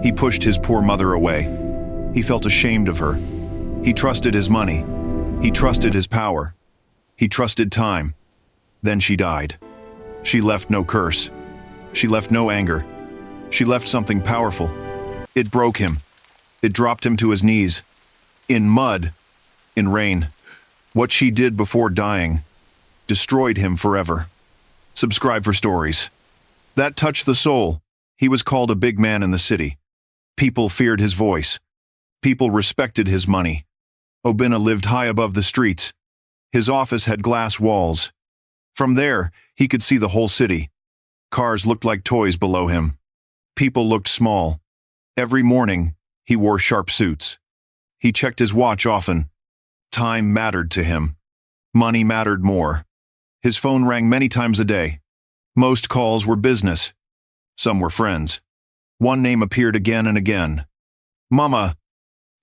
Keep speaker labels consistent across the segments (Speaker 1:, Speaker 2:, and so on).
Speaker 1: He pushed his poor mother away. He felt ashamed of her. He trusted his money. He trusted his power. He trusted time. Then she died. She left no curse. She left no anger. She left something powerful. It broke him. It dropped him to his knees. In mud. In rain. What she did before dying destroyed him forever. Subscribe for stories that touch the soul. He was called a big man in the city. People feared his voice. People respected his money. Obinna lived high above the streets. His office had glass walls. From there, he could see the whole city. Cars looked like toys below him. People looked small. Every morning, he wore sharp suits. He checked his watch often. Time mattered to him. Money mattered more. His phone rang many times a day. Most calls were business. Some were friends. One name appeared again and again. Mama.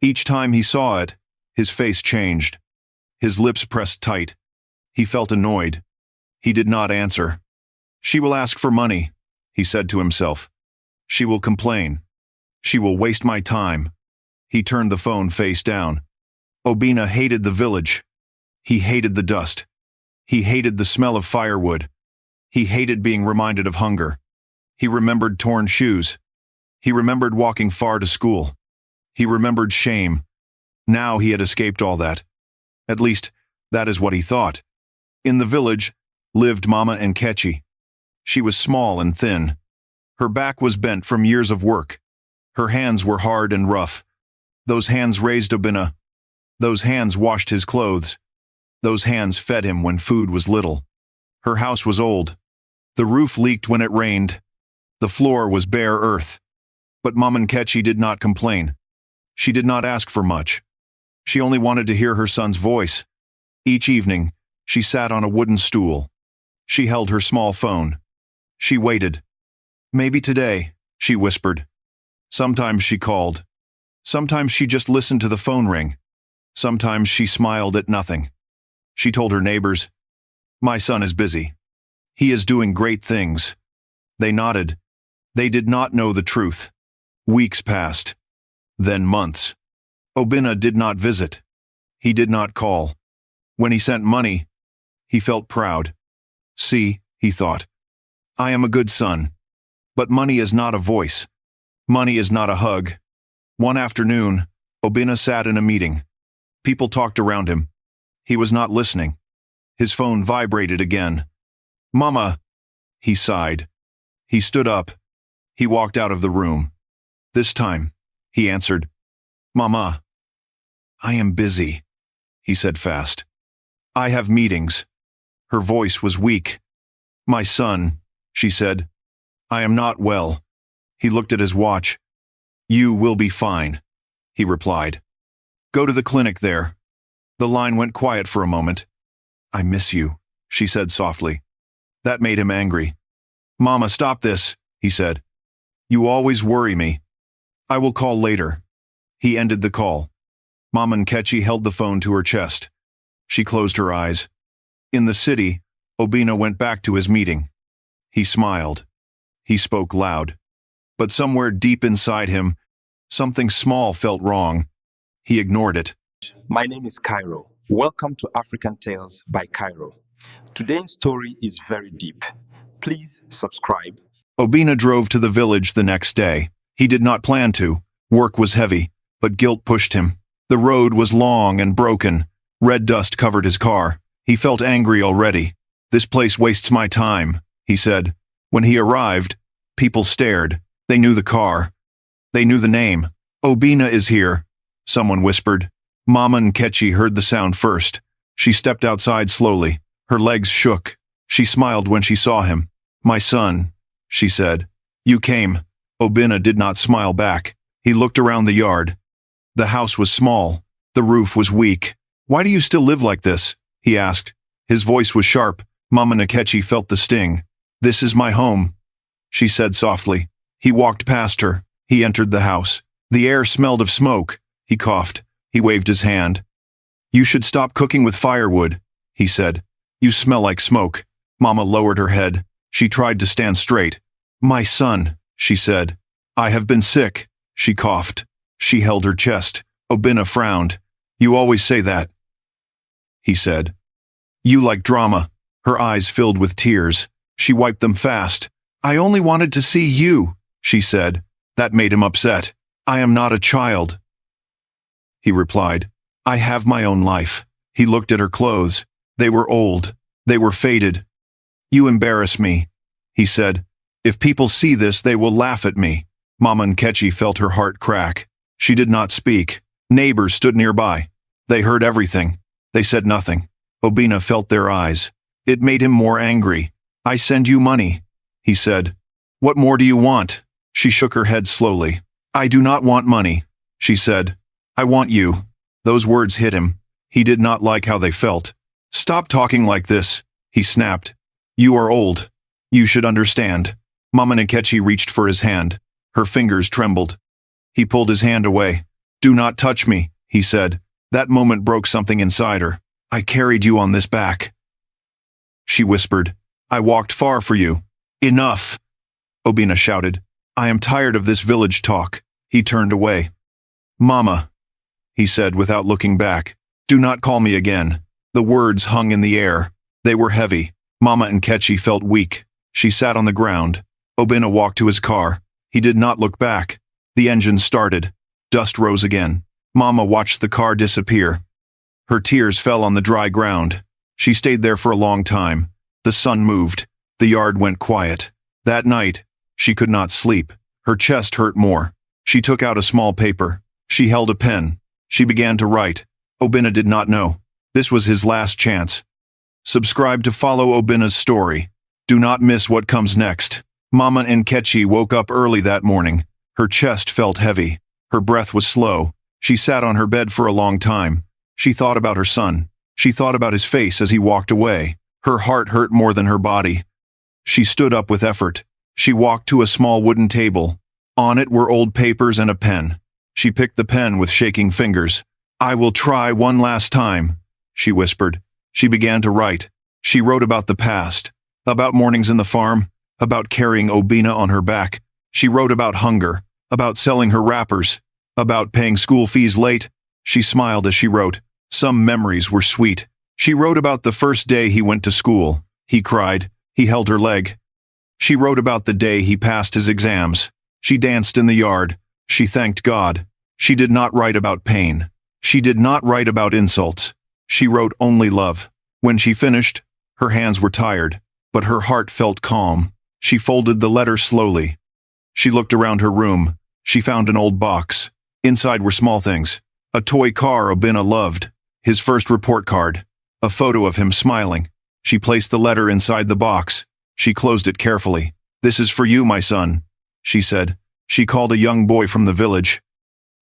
Speaker 1: Each time he saw it, his face changed. His lips pressed tight. He felt annoyed. He did not answer. She will ask for money, he said to himself. She will complain. She will waste my time. He turned the phone face down. Obinna hated the village. He hated the dust. He hated the smell of firewood. He hated being reminded of hunger. He remembered torn shoes. He remembered walking far to school. He remembered shame. Now he had escaped all that. At least, that is what he thought. In the village lived Mama Nkechi. She was small and thin. Her back was bent from years of work. Her hands were hard and rough. Those hands raised Obinna. Those hands washed his clothes. Those hands fed him when food was little. Her house was old. The roof leaked when it rained. The floor was bare earth. But Mama Nkechi did not complain. She did not ask for much. She only wanted to hear her son's voice. Each evening, she sat on a wooden stool. She held her small phone. She waited. Maybe today, she whispered. Sometimes she called. Sometimes she just listened to the phone ring. Sometimes she smiled at nothing. She told her neighbors, "My son is busy. He is doing great things." They nodded. They did not know the truth. Weeks passed. Then months. Obinna did not visit. He did not call. When he sent money, he felt proud. See, he thought, I am a good son. But money is not a voice. Money is not a hug. One afternoon, Obinna sat in a meeting. People talked around him. He was not listening. His phone vibrated again. Mama, he sighed. He stood up. He walked out of the room. This time, he answered, Mama, I am busy, he said fast. I have meetings. Her voice was weak. My son, she said, I am not well. He looked at his watch. You will be fine, he replied. Go to the clinic there. The line went quiet for a moment. I miss you, she said softly. That made him angry. Mama, stop this, he said. You always worry me. I will call later. He ended the call. Mama Nkechi held the phone to her chest. She closed her eyes. In the city, Obinna went back to his meeting. He smiled. He spoke loud. But somewhere deep inside him, something small felt wrong. He ignored it.
Speaker 2: My name is Cairo. Welcome to African Tales by Cairo. Today's story is very deep. Please subscribe.
Speaker 1: Obinna drove to the village the next day. He did not plan to. Work was heavy, but guilt pushed him. The road was long and broken. Red dust covered his car. He felt angry already. This place wastes my time, he said. When he arrived, people stared. They knew the car. They knew the name. Obinna is here, someone whispered. Mama Nkechi heard the sound first. She stepped outside slowly. Her legs shook. She smiled when she saw him. My son, she said. You came. Obinna did not smile back. He looked around the yard. The house was small. The roof was weak. Why do you still live like this? He asked. His voice was sharp. Mama Nkechi felt the sting. This is my home, she said softly. He walked past her. He entered the house. The air smelled of smoke. He coughed. He waved his hand. You should stop cooking with firewood, he said. You smell like smoke. Mama lowered her head. She tried to stand straight. My son, she said. I have been sick. She coughed. She held her chest. Obinna frowned. You always say that, he said. You like drama. Her eyes filled with tears. She wiped them fast. I only wanted to see you, she said. That made him upset. I am not a child, he replied. I have my own life. He looked at her clothes. They were old. They were faded. You embarrass me, he said. If people see this, they will laugh at me. Mama Nkechi felt her heart crack. She did not speak. Neighbors stood nearby. They heard everything. They said nothing. Obinna felt their eyes. It made him more angry. I send you money, he said. What more do you want? She shook her head slowly. I do not want money, she said. I want you. Those words hit him. He did not like how they felt. Stop talking like this, he snapped. You are old. You should understand. Mama Nkechi reached for his hand. Her fingers trembled. He pulled his hand away. Do not touch me, he said. That moment broke something inside her. I carried you on this back, she whispered. I walked far for you. Enough, Obinna shouted. I am tired of this village talk. He turned away. Mama, he said without looking back. Do not call me again. The words hung in the air. They were heavy. Mama Nkechi felt weak. She sat on the ground. Obinna walked to his car. He did not look back. The engine started. Dust rose again. Mama watched the car disappear. Her tears fell on the dry ground. She stayed there for a long time. The sun moved. The yard went quiet. That night, she could not sleep. Her chest hurt more. She took out a small paper. She held a pen. She began to write. Obinna did not know. This was his last chance. Subscribe to follow Obinna's story. Do not miss what comes next. Mama Nkechi woke up early that morning. Her chest felt heavy. Her breath was slow. She sat on her bed for a long time. She thought about her son. She thought about his face as he walked away. Her heart hurt more than her body. She stood up with effort. She walked to a small wooden table. On it were old papers and a pen. She picked the pen with shaking fingers. I will try one last time, she whispered. She began to write. She wrote about the past, about mornings in the farm, about carrying Obinna on her back. She wrote about hunger, about selling her wrappers, about paying school fees late. She smiled as she wrote. Some memories were sweet. She wrote about the first day he went to school. He cried. He held her leg. She wrote about the day he passed his exams. She danced in the yard. She thanked God. She did not write about pain. She did not write about insults. She wrote only love. When she finished, her hands were tired, but her heart felt calm. She folded the letter slowly. She looked around her room. She found an old box. Inside were small things. A toy car Obinna loved. His first report card. A photo of him smiling. She placed the letter inside the box. She closed it carefully. This is for you, my son, she said. She called a young boy from the village.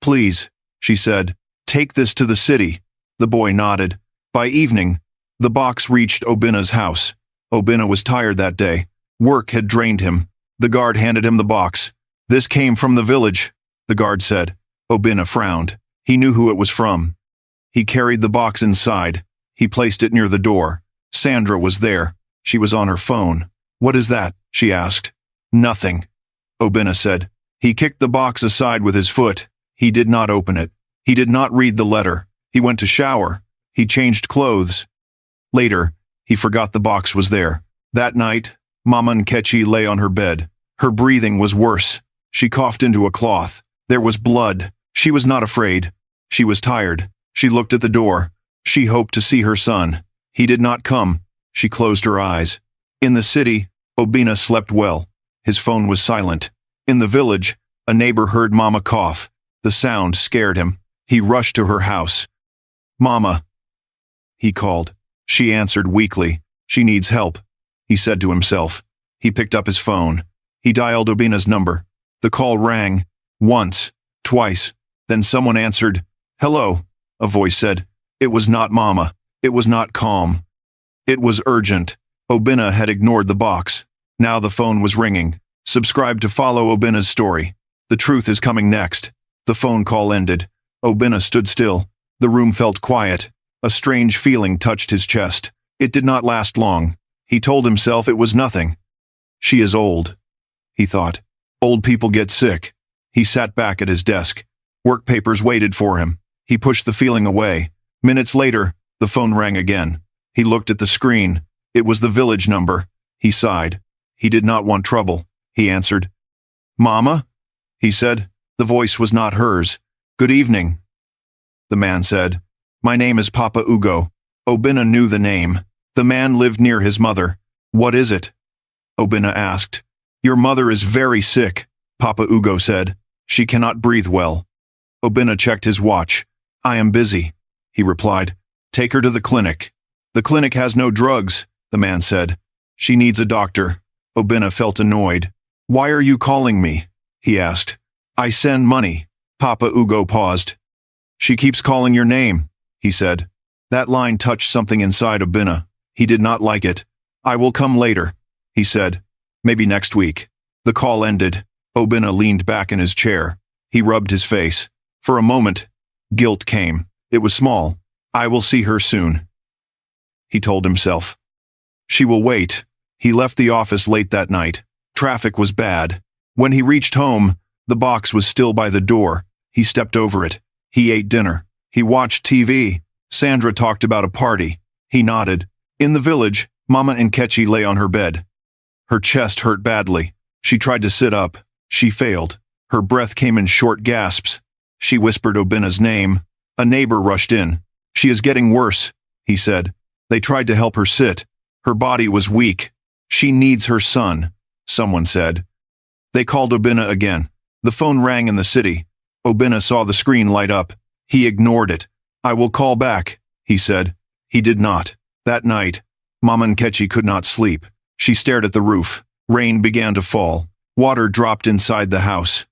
Speaker 1: Please, she said, take this to the city. The boy nodded. By evening, the box reached Obinna's house. Obinna was tired that day. Work had drained him. The guard handed him the box. This came from the village, the guard said. Obinna frowned. He knew who it was from. He carried the box inside. He placed it near the door. Sandra was there. She was on her phone. What is that? She asked. Nothing, Obinna said. He kicked the box aside with his foot. He did not open it. He did not read the letter. He went to shower. He changed clothes. Later, he forgot the box was there. That night, Mama Nkechi lay on her bed. Her breathing was worse. She coughed into a cloth. There was blood. She was not afraid. She was tired. She looked at the door. She hoped to see her son. He did not come. She closed her eyes. In the city, Obinna slept well. His phone was silent. In the village, a neighbor heard Mama cough. The sound scared him. He rushed to her house. Mama, he called. She answered weakly. She needs help, he said to himself. He picked up his phone. He dialed Obinna's number. The call rang. Once, twice. Then someone answered. Hello, a voice said. It was not Mama. It was not calm. It was urgent. Obinna had ignored the box. Now the phone was ringing. Subscribe to follow Obinna's story. The truth is coming next. The phone call ended. Obinna stood still. The room felt quiet. A strange feeling touched his chest. It did not last long. He told himself it was nothing. She is old, he thought. Old people get sick. He sat back at his desk. Work papers waited for him. He pushed the feeling away. Minutes later, the phone rang again. He looked at the screen. It was the village number. He sighed. He did not want trouble. He answered. "Mama?" he said. The voice was not hers. "Good evening." The man said, "My name is Papa Ugo." Obinna knew the name. The man lived near his mother. "What is it?" Obinna asked. "Your mother is very sick," Papa Ugo said. "She cannot breathe well." Obinna checked his watch. "I am busy," he replied. "Take her to the clinic." "The clinic has no drugs," the man said. "She needs a doctor." Obinna felt annoyed. "Why are you calling me?" he asked. "I send money." Papa Ugo paused. "She keeps calling your name," he said. That line touched something inside Obinna. He did not like it. "I will come later," he said. "Maybe next week." The call ended. Obinna leaned back in his chair. He rubbed his face. For a moment, guilt came. It was small. "I will see her soon," he told himself. She will wait. He left the office late that night. Traffic was bad. When he reached home, the box was still by the door. He stepped over it. He ate dinner. He watched TV. Sandra talked about a party. He nodded. In the village, Mama Nkechi lay on her bed. Her chest hurt badly. She tried to sit up. She failed. Her breath came in short gasps. She whispered Obinna's name. A neighbor rushed in. "She is getting worse," he said. They tried to help her sit. Her body was weak. "She needs her son," someone said. They called Obinna again. The phone rang in the city. Obinna saw the screen light up. He ignored it. "I will call back," he said. He did not. That night, Mama Nkechi could not sleep. She stared at the roof. Rain began to fall. Water dropped inside the house.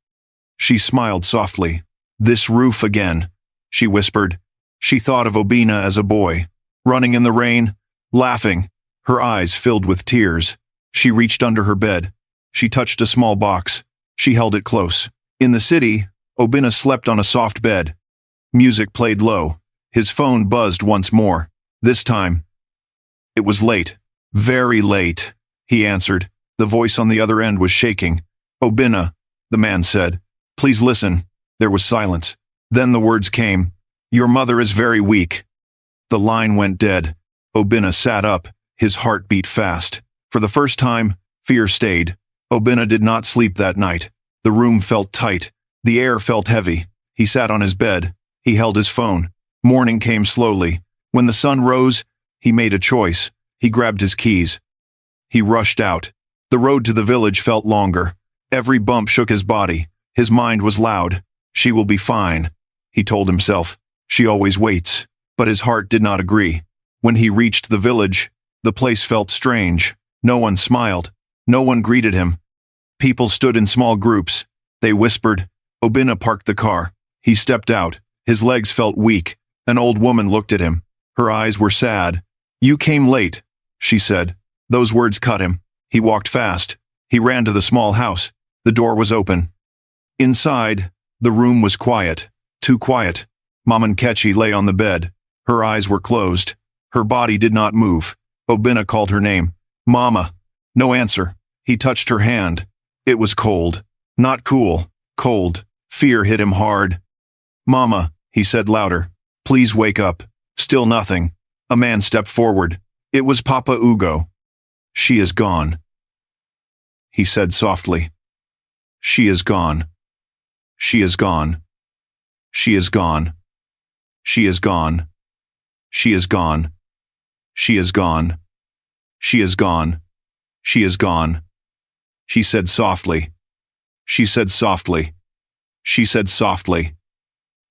Speaker 1: She smiled softly. "This roof again," she whispered. She thought of Obinna as a boy, running in the rain, laughing. Her eyes filled with tears. She reached under her bed. She touched a small box. She held it close. In the city, Obinna slept on a soft bed. Music played low. His phone buzzed once more. This time, it was late. "Very late," he answered. The voice on the other end was shaking. "Obinna," the man said. "Please listen." There was silence. Then the words came. "Your mother is very weak." The line went dead. Obinna sat up. His heart beat fast. For the first time, fear stayed. Obinna did not sleep that night. The room felt tight. The air felt heavy. He sat on his bed. He held his phone. Morning came slowly. When the sun rose, he made a choice. He grabbed his keys. He rushed out. The road to the village felt longer. Every bump shook his body. His mind was loud. "She will be fine," he told himself. "She always waits." But his heart did not agree. When he reached the village, the place felt strange. No one smiled. No one greeted him. People stood in small groups. They whispered. Obinna parked the car. He stepped out. His legs felt weak. An old woman looked at him. Her eyes were sad. "You came late," she said. Those words cut him. He walked fast. He ran to the small house. The door was open. Inside, the room was quiet. Too quiet. Mama Nkechi lay on the bed. Her eyes were closed. Her body did not move. Obinna called her name. "Mama." No answer. He touched her hand. It was cold. Not cool. Cold. Fear hit him hard. "Mama," he said louder. "Please wake up." Still nothing. A man stepped forward. It was Papa Ugo. "She is gone," he said softly. "She is gone. She is gone. She is gone. She is gone. She is gone. She is gone. She is gone. She is gone." She said softly. She said softly. She said softly.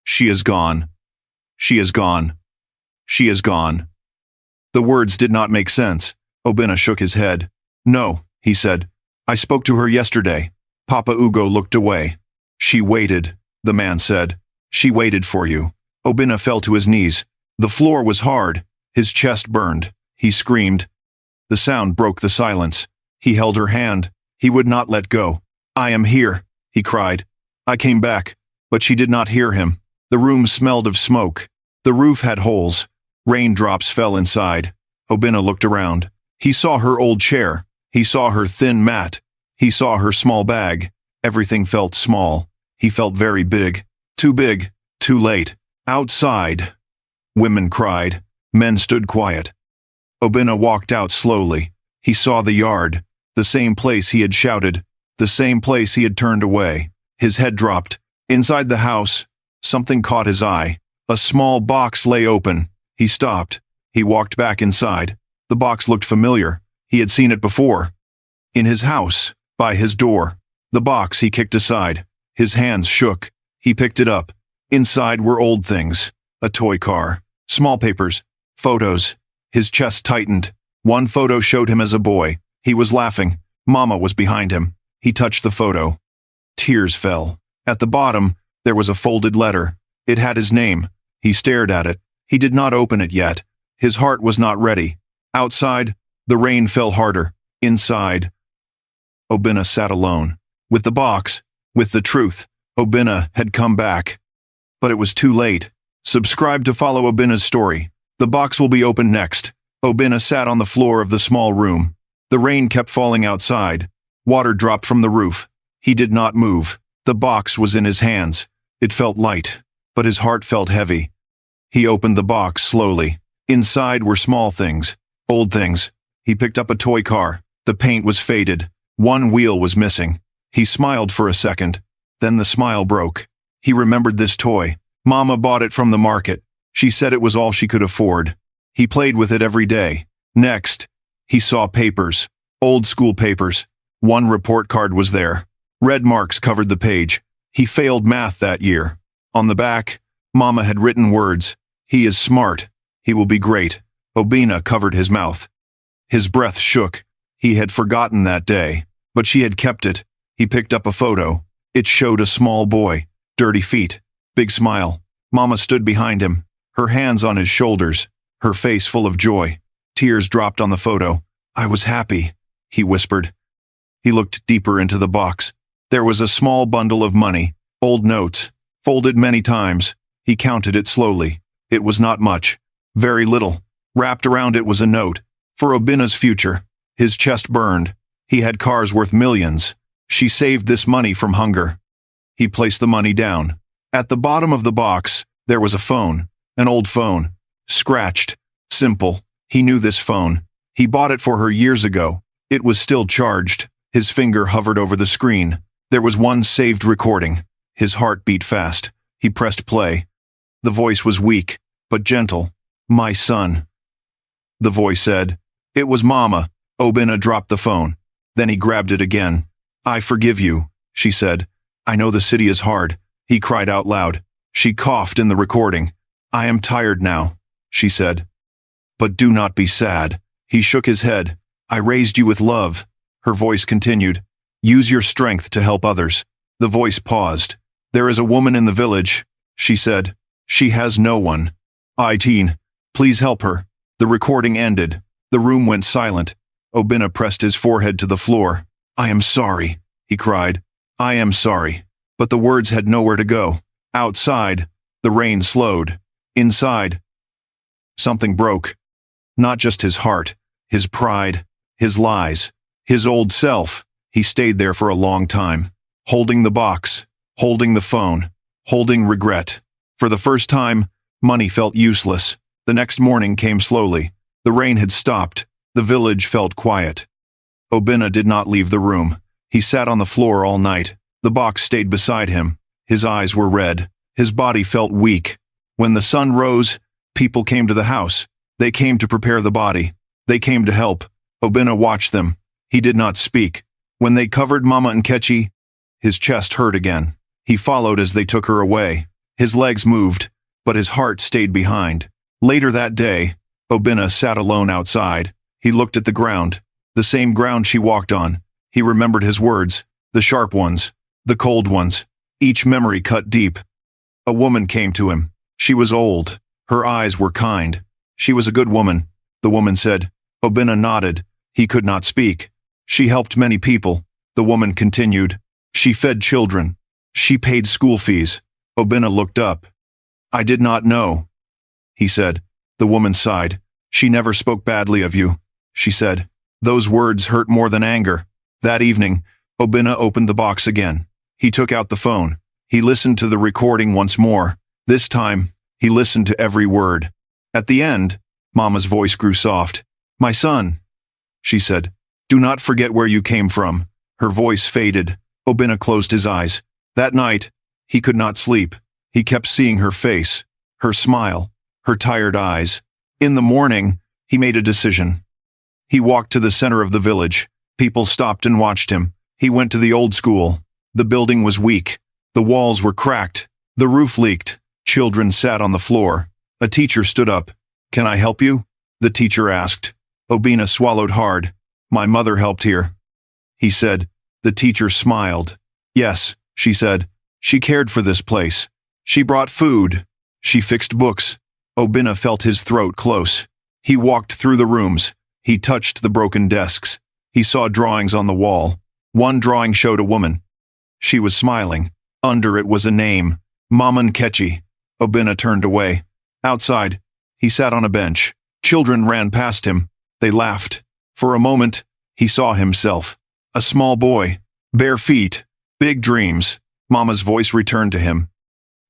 Speaker 1: "She is gone. She is gone. She is gone." The words did not make sense. Obinna shook his head. "No," he said. "I spoke to her yesterday." Papa Ugo looked away. "She waited," the man said. "She waited for you." Obinna fell to his knees. The floor was hard. His chest burned. He screamed. The sound broke the silence. He held her hand. He would not let go. "I am here," he cried. "I came back." But she did not hear him. The room smelled of smoke. The roof had holes. Raindrops fell inside. Obinna looked around. He saw her old chair. He saw her thin mat. He saw her small bag. Everything felt small. He felt very big. Too late. Outside. Women cried. Men stood quiet. Obinna walked out slowly. He saw the yard, the same place he had shouted, the same place he had turned away. His head dropped. Inside the house, something caught his eye. A small box lay open. He stopped. He walked back inside. The box looked familiar. He had seen it before. In his house, by his door. The box he kicked aside. His hands shook. He picked it up. Inside were old things. A toy car. Small papers. Photos. His chest tightened. One photo showed him as a boy. He was laughing. Mama was behind him. He touched the photo. Tears fell. At the bottom, there was a folded letter. It had his name. He stared at it. He did not open it yet. His heart was not ready. Outside, the rain fell harder. Inside, Obinna sat alone. With the box, with the truth, Obinna had come back. But it was too late. Subscribe to follow Obinna's story. The box will be opened next. Obinna sat on the floor of the small room. The rain kept falling outside. Water dropped from the roof. He did not move. The box was in his hands. It felt light, but his heart felt heavy. He opened the box slowly. Inside were small things, old things. He picked up a toy car. The paint was faded. One wheel was missing. He smiled for a second. Then the smile broke. He remembered this toy. Mama bought it from the market. She said it was all she could afford. He played with it every day. Next, he saw papers. Old school papers. One report card was there. Red marks covered the page. He failed math that year. On the back, Mama had written words. He is smart. He will be great. Obinna covered his mouth. His breath shook. He had forgotten that day, but she had kept it. He picked up a photo. It showed a small boy. Dirty feet. Big smile. Mama stood behind him, her hands on his shoulders, her face full of joy. Tears dropped on the photo. I was happy, he whispered. He looked deeper into the box. There was a small bundle of money, old notes, folded many times. He counted it slowly. It was not much. Very little. Wrapped around it was a note. For Obinna's future. His chest burned. He had cars worth millions. She saved this money from hunger. He placed the money down. At the bottom of the box, there was a phone. An old phone. Scratched. Simple. He knew this phone. He bought it for her years ago. It was still charged. His finger hovered over the screen. There was one saved recording. His heart beat fast. He pressed play. The voice was weak, but gentle. My son. The voice said. It was Mama. Obinna dropped the phone. Then he grabbed it again. I forgive you, she said. I know the city is hard. He cried out loud. She coughed in the recording. I am tired now, she said. But do not be sad. He shook his head. I raised you with love. Her voice continued. Use your strength to help others. The voice paused. There is a woman in the village, she said. She has no one. Aiteen, please help her. The recording ended. The room went silent. Obinna pressed his forehead to the floor. I am sorry, he cried. I am sorry. But the words had nowhere to go. Outside, the rain slowed. Inside, something broke. Not just his heart, his pride, his lies, his old self. He stayed there for a long time, holding the box, holding the phone, holding regret. For the first time, money felt useless. The next morning came slowly. The rain had stopped. The village felt quiet. Obinna did not leave the room. He sat on the floor all night. The box stayed beside him. His eyes were red. His body felt weak. When the sun rose, people came to the house. They came to prepare the body. They came to help. Obinna watched them. He did not speak. When they covered Mama Nkechi, his chest hurt again. He followed as they took her away. His legs moved, but his heart stayed behind. Later that day, Obinna sat alone outside. He looked at the ground, the same ground she walked on. He remembered his words, the sharp ones, the cold ones. Each memory cut deep. A woman came to him. She was old. Her eyes were kind. She was a good woman, the woman said. Obinna nodded. He could not speak. She helped many people, the woman continued. She fed children. She paid school fees. Obinna looked up. I did not know, he said. The woman sighed. She never spoke badly of you, she said. Those words hurt more than anger. That evening, Obinna opened the box again. He took out the phone. He listened to the recording once more. This time, he listened to every word. At the end, Mama's voice grew soft. "My son," she said, "do not forget where you came from." Her voice faded. Obinna closed his eyes. That night, he could not sleep. He kept seeing her face, her smile, her tired eyes. In the morning, he made a decision. He walked to the center of the village. People stopped and watched him. He went to the old school. The building was weak. The walls were cracked. The roof leaked. Children sat on the floor. A teacher stood up. "Can I help you?" the teacher asked. Obinna swallowed hard. "My mother helped here," he said. The teacher smiled. "Yes," she said. "She cared for this place. She brought food. She fixed books." Obinna felt his throat close. He walked through the rooms. He touched the broken desks. He saw drawings on the wall. One drawing showed a woman. She was smiling. Under it was a name, Mama Nkechi. Obinna turned away. Outside, he sat on a bench. Children ran past him. They laughed. For a moment, he saw himself. A small boy, bare feet, big dreams. Mama's voice returned to him.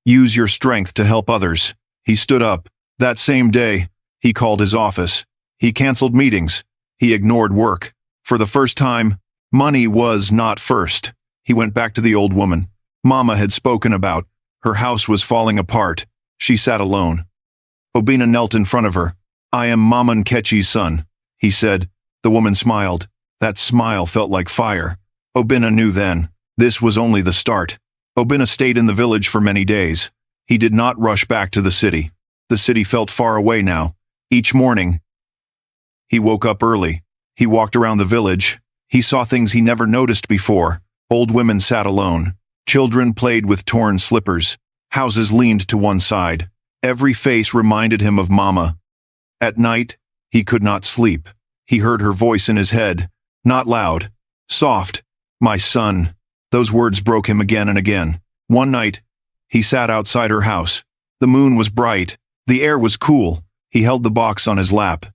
Speaker 1: "Use your strength to help others." He stood up. That same day, he called his office. He canceled meetings. He ignored work. For the first time, money was not first. He went back to the old woman Mama had spoken about. Her house was falling apart. She sat alone. Obinna knelt in front of her. "I am Mama Nkechi's son," he said. The woman smiled. That smile felt like fire. Obinna knew then. This was only the start. Obinna stayed in the village for many days. He did not rush back to the city. The city felt far away now. Each morning, he woke up early. He walked around the village. He saw things he never noticed before. Old women sat alone. Children played with torn slippers. Houses leaned to one side. Every face reminded him of Mama. At night, he could not sleep. He heard her voice in his head. Not loud. Soft. "My son." Those words broke him again and again. One night, he sat outside her house. The moon was bright. The air was cool. He held the box on his lap.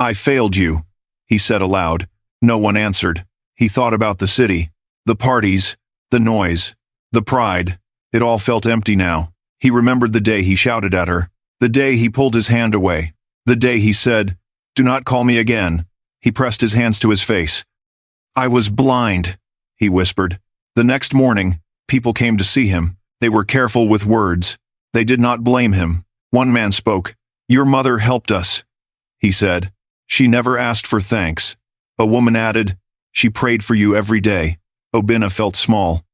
Speaker 1: "I failed you," he said aloud. No one answered. He thought about the city, the parties, the noise, the pride. It all felt empty now. He remembered the day he shouted at her, the day he pulled his hand away, the day he said, "Do not call me again." He pressed his hands to his face. "I was blind," he whispered. The next morning, people came to see him. They were careful with words. They did not blame him. One man spoke. "Your mother helped us," he said. "She never asked for thanks." A woman added, "She prayed for you every day." Obinna felt small.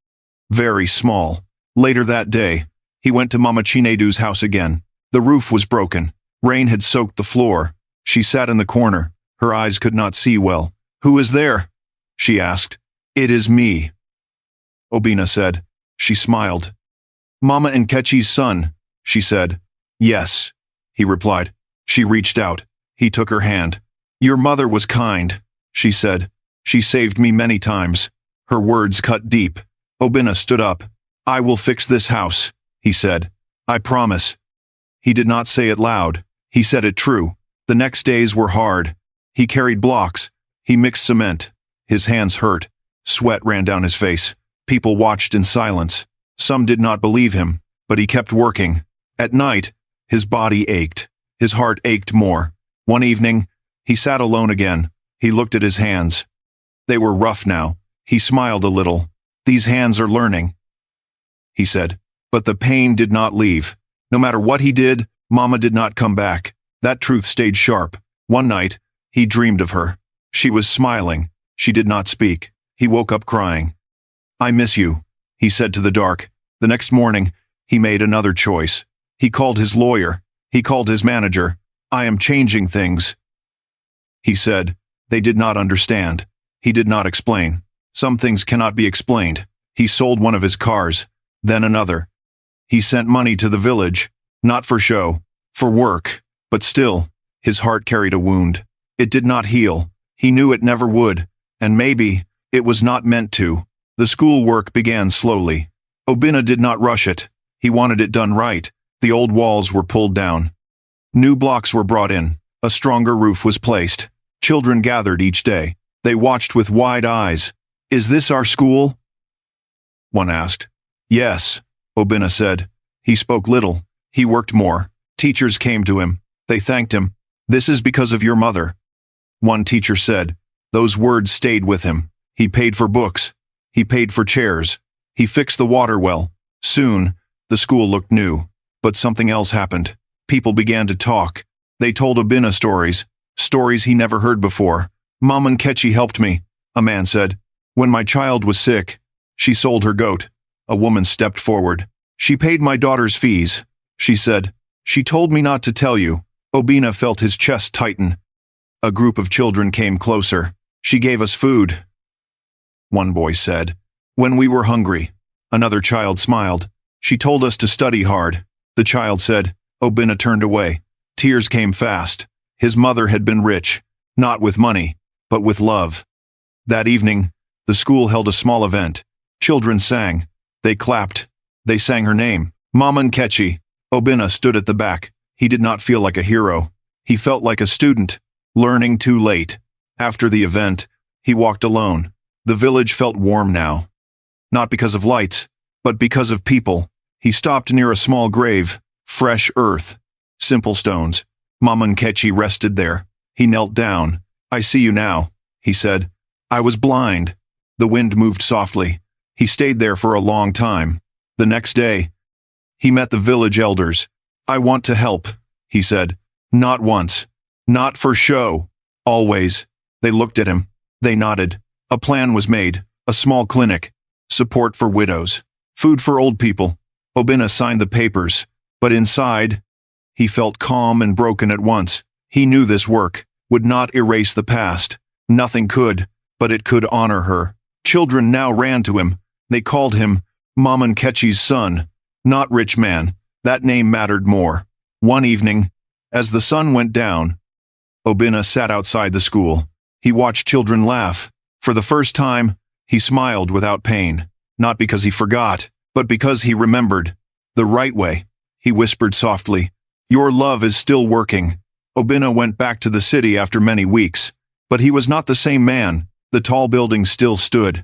Speaker 1: Very small. Later that day, he went to Mama Chinedu's house again. The roof was broken. Rain had soaked the floor. She sat in the corner. Her eyes could not see well. "Who is there?" she asked. "It is me," Obinna said. She smiled. "Mama Nkechi's son," she said. "Yes," he replied. She reached out. He took her hand. "Your mother was kind," she said. "She saved me many times." Her words cut deep. Obinna stood up. "I will fix this house," he said. "I promise." He did not say it loud. He said it true. The next days were hard. He carried blocks. He mixed cement. His hands hurt. Sweat ran down his face. People watched in silence. Some did not believe him, but he kept working. At night, his body ached. His heart ached more. One evening, he sat alone again. He looked at his hands. They were rough now. He smiled a little. "These hands are learning," he said. But the pain did not leave. No matter what he did, Mama did not come back. That truth stayed sharp. One night, he dreamed of her. She was smiling. She did not speak. He woke up crying. "I miss you," he said to the dark. The next morning, he made another choice. He called his lawyer. He called his manager. "I am changing things," he said. They did not understand. He did not explain. Some things cannot be explained. He sold one of his cars, then another. He sent money to the village, not for show, for work, but still, his heart carried a wound. It did not heal. He knew it never would, and maybe it was not meant to. The school work began slowly. Obinna did not rush it. He wanted it done right. The old walls were pulled down. New blocks were brought in. A stronger roof was placed. Children gathered each day. They watched with wide eyes. "Is this our school?" one asked. "Yes," Obinna said. He spoke little. He worked more. Teachers came to him. They thanked him. This is because of your mother. One teacher said. Those words stayed with him. He paid for books. He paid for chairs. He fixed the water well. Soon, the school looked new. But something else happened. People began to talk. They told Obinna stories. Stories he never heard before. Mama Nkechi helped me, a man said. When my child was sick, she sold her goat. A woman stepped forward. She paid my daughter's fees, she said. She told me not to tell you. Obinna felt his chest tighten. A group of children came closer. She gave us food, one boy said. When we were hungry. Another child smiled. She told us to study hard, the child said. Obinna turned away. Tears came fast. His mother had been rich, not with money, but with love. That evening, the school held a small event. Children sang. They clapped. They sang her name, Mama Nkechi. Obinna stood at the back. He did not feel like a hero. He felt like a student, learning too late. After the event, he walked alone. The village felt warm now. Not because of lights, but because of people. He stopped near a small grave, fresh earth, simple stones. Mama Nkechi rested there. He knelt down. I see you now, he said. I was blind. The wind moved softly. He stayed there for a long time. The next day, he met the village elders. I want to help, he said. Not once. Not for show. Always. They looked at him. They nodded. A plan was made. A small clinic. Support for widows. Food for old people. Obinna signed the papers. But inside, he felt calm and broken at once. He knew this work would not erase the past. Nothing could, but it could honor her. Children now ran to him. They called him Mama Nkechi's son. Not rich man. That name mattered more. One evening, as the sun went down, Obinna sat outside the school. He watched children laugh. For the first time, he smiled without pain. Not because he forgot, but because he remembered. The right way. He whispered softly, Your love is still working. Obinna went back to the city after many weeks. But he was not the same man. The tall buildings still stood.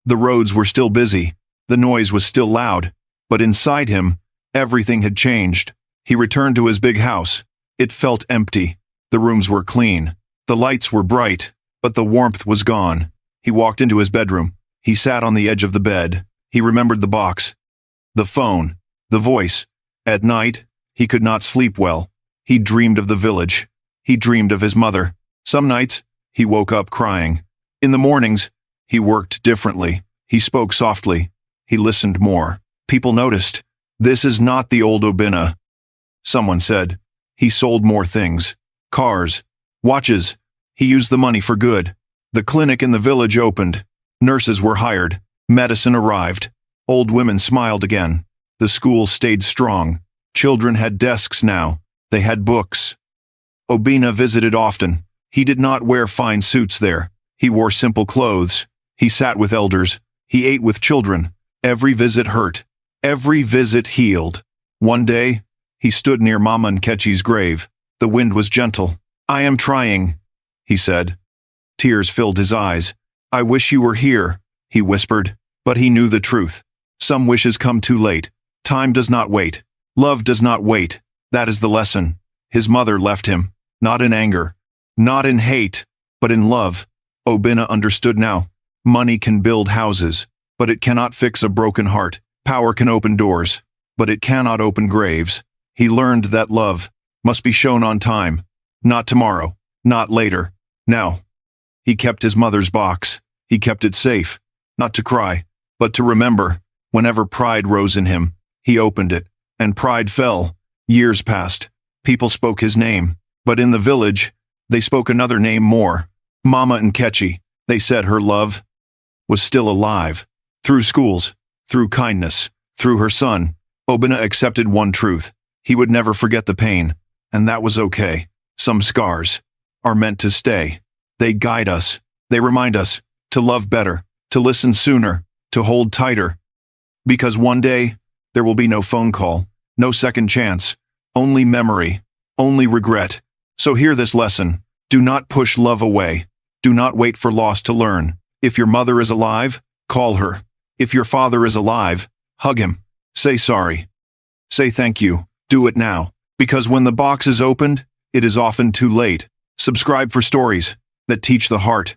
Speaker 1: The roads were still busy. The noise was still loud. But inside him, everything had changed. He returned to his big house. It felt empty. The rooms were clean. The lights were bright, but the warmth was gone. He walked into his bedroom. He sat on the edge of the bed. He remembered the box, the phone, the voice. At night, he could not sleep well. He dreamed of the village. He dreamed of his mother. Some nights, he woke up crying. In the mornings, he worked differently. He spoke softly. He listened more. People noticed. This is not the old Obinna. Someone said. He sold more things. Cars. Watches. He used the money for good. The clinic in the village opened. Nurses were hired. Medicine arrived. Old women smiled again. The school stayed strong. Children had desks now. They had books. Obinna visited often. He did not wear fine suits there. He wore simple clothes. He sat with elders. He ate with children. Every visit hurt. Every visit healed. One day, he stood near Mama Nkechi's grave. The wind was gentle. I am trying, he said. Tears filled his eyes. I wish you were here, he whispered. But he knew the truth. Some wishes come too late. Time does not wait. Love does not wait. That is the lesson. His mother left him, not in anger, not in hate, but in love. Obinna understood now. Money can build houses, but it cannot fix a broken heart. Power can open doors, but it cannot open graves. He learned that love must be shown on time, not tomorrow, not later, now. He kept his mother's box. He kept it safe, not to cry, but to remember. Whenever pride rose in him, he opened it, and pride fell. Years passed. People spoke his name, but in the village, they spoke another name more. Mama Nkechi. They said her love was still alive. Through schools, through kindness, through her son, Obinna accepted one truth. He would never forget the pain, and that was okay. Some scars are meant to stay. They guide us. They remind us to love better, to listen sooner, to hold tighter. Because one day, there will be no phone call, no second chance, only memory, only regret. So hear this lesson. Do not push love away. Do not wait for loss to learn. If your mother is alive, call her. If your father is alive, hug him. Say sorry. Say thank you. Do it now. Because when the box is opened, it is often too late. Subscribe for stories that teach the heart.